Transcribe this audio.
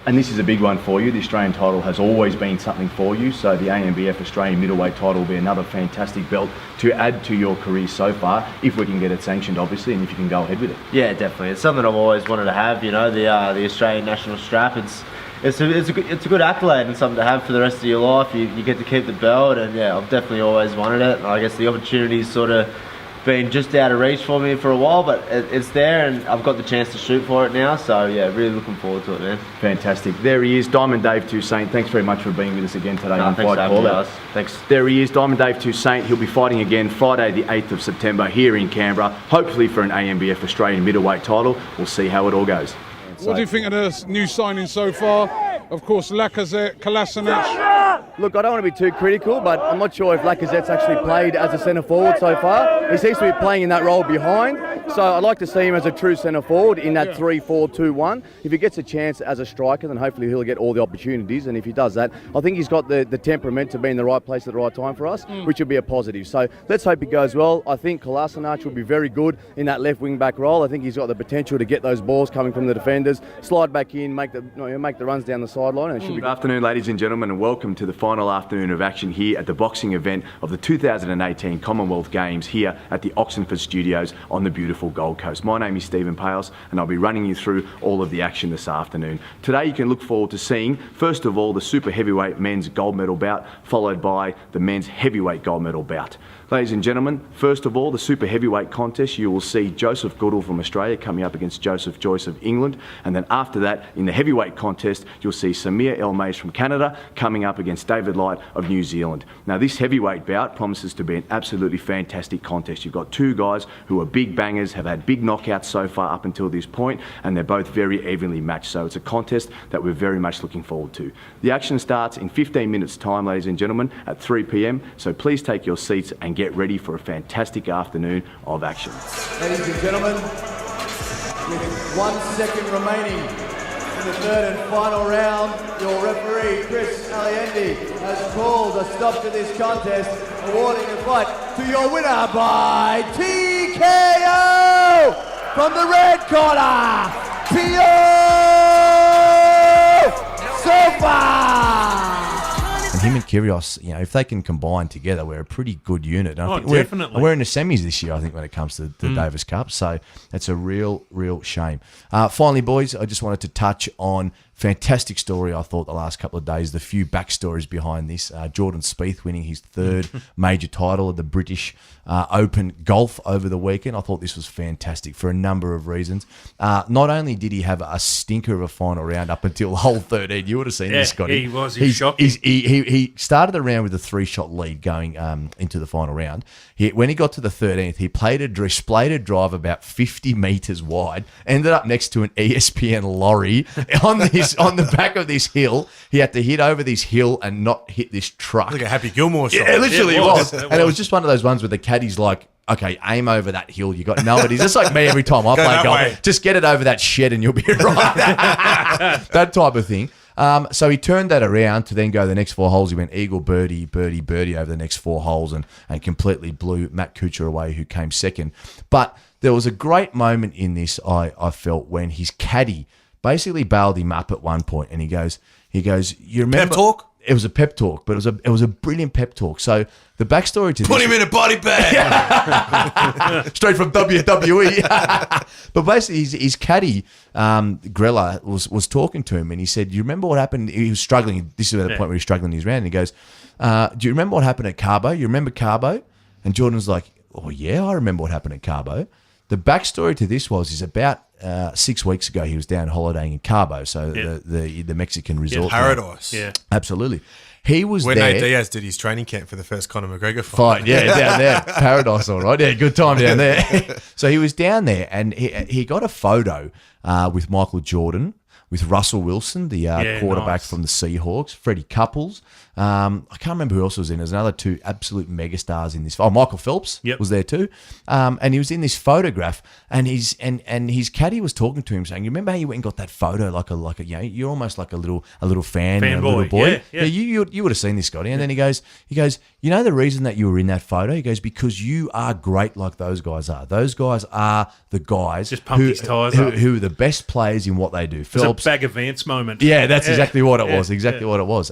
And this is a big one for you. The Australian title has always been something for you, so the AMBF Australian middleweight title will be another fantastic belt to add to your career so far, if we can get it sanctioned, obviously, and if you can go ahead with it. Yeah, definitely. It's something I've always wanted to have, you know, the Australian national strap. It's a good accolade and something to have for the rest of your life. You get to keep the belt, and yeah, I've definitely always wanted it. I guess the opportunity's sort of been just out of reach for me for a while, but it's there, and I've got the chance to shoot for it now. So yeah, really looking forward to it, man. Fantastic. There he is, Diamond Dave Toussaint. Thanks very much for being with us again today on Thanks Fight for having me, Call. guys. Thanks. There he is, Diamond Dave Toussaint. He'll be fighting again Friday the 8th of September here in Canberra, hopefully for an AMBF Australian middleweight title. We'll see how it all goes. What do you think of the new signings so far? Of course, Lacazette, Kolasinac. Look, I don't want to be too critical, but I'm not sure if Lacazette's actually played as a centre forward so far. He seems to be playing in that role behind, so I'd like to see him as a true centre forward in that 3-4-2-1. If he gets a chance as a striker, then hopefully he'll get all the opportunities, and if he does that, I think he's got the temperament to be in the right place at the right time for us, which would be a positive. So let's hope it goes well. I think Kolasinac will be very good in that left wing-back role. I think he's got the potential to get those balls coming from the defenders, slide back in, make the runs down the sideline, and it should be Good afternoon, ladies and gentlemen, and welcome to the final afternoon of action here at the boxing event of the 2018 Commonwealth Games here at the Oxenford Studios on the beautiful Gold Coast. My name is Stephen Peios, and I'll be running you through all of the action this afternoon. Today you can look forward to seeing, first of all, the super heavyweight men's gold medal bout, followed by the men's heavyweight gold medal bout. Ladies and gentlemen, first of all, the super heavyweight contest, you will see Joseph Goodall from Australia coming up against Joseph Joyce of England, and then after that, in the heavyweight contest, you'll see Samir El-Mays from Canada coming up against David Light of New Zealand. Now, this heavyweight bout promises to be an absolutely fantastic contest. You've got two guys who are big bangers, have had big knockouts so far up until this point, and they're both very evenly matched, so it's a contest that we're very much looking forward to. The action starts in 15 minutes time, ladies and gentlemen, at 3 p.m, so please take your seats and get ready for a fantastic afternoon of action. Ladies and gentlemen, with 1 second remaining in the third and final round, your referee, Chris Alliendi, has called a stop to this contest, awarding the fight to your winner by TKO from the red corner, Peios Sofa. And him and Kyrgios, you know, if they can combine together, we're a pretty good unit. And I think definitely. We're in the semis this year, I think, when it comes to the Davis Cup. So it's a real shame. Finally, boys, I just wanted to touch on fantastic story, I thought, the last couple of days. The few backstories behind this. Jordan Spieth winning his third major title of the British Open Golf over the weekend. I thought this was fantastic for a number of reasons. Not only did he have a stinker of a final round up until hole 13, you would have seen this, Scotty. He was. He's shocking. He started the round with a 3-shot lead going into the final round. When he got to the 13th, he displayed a drive about 50 metres wide, ended up next to an ESPN lorry on the back of this hill. He had to hit over this hill and not hit this truck. Like a Happy Gilmore shot. Yeah, it literally was. It And it was just one of those ones where the caddy's like, okay, aim over that hill. You got no, it is. It's like me every time I play that golf. way. Just get it over that shed and you'll be right. That type of thing. So he turned that around to then go the next 4 holes. He went eagle, birdie, birdie, birdie over the next 4 holes and completely blew Matt Kuchar away, who came second. But there was a great moment in this, I felt, when his caddy basically bailed him up at one point, and he goes, you remember? Pep talk? It was a pep talk, but it was a brilliant pep talk. So the backstory to Put this, him in a body bag. straight from WWE. But basically, his caddy, Grella, was talking to him, and he said, "Do you remember what happened?" He was struggling. This is at the point where he was struggling in his round. And he goes, "Do you remember what happened at Cabo? You remember Cabo?" And Jordan's like, "Oh yeah, I remember what happened at Cabo." The backstory to this is about 6 weeks ago, he was down holidaying in Cabo, so the Mexican resort. Paradise. Yeah, absolutely. He was When there. Nate Diaz did his training camp for the first Conor McGregor fight. Yeah, down there. Paradise, all right. Yeah, good time down there. So he was down there, and he got a photo with Michael Jordan, with Russell Wilson, the quarterback from the Seahawks, Freddie Couples. I can't remember who else was in. There's another 2 absolute megastars in this. Oh, Michael Phelps was there too. And he was in this photograph, and his caddy was talking to him, saying, "You remember how you went and got that photo like a you know, you're almost like a little fan, a little boy. Yeah. You would have seen this, Scotty." And then he goes, "You know the reason that you were in that photo?" He goes, "Because you are great like those guys are. Those guys are the guys Just pumped his tyres up. who are the best players in what they do. Phelps, bag of Vance moment. Yeah, that's exactly what it was. Exactly what it was.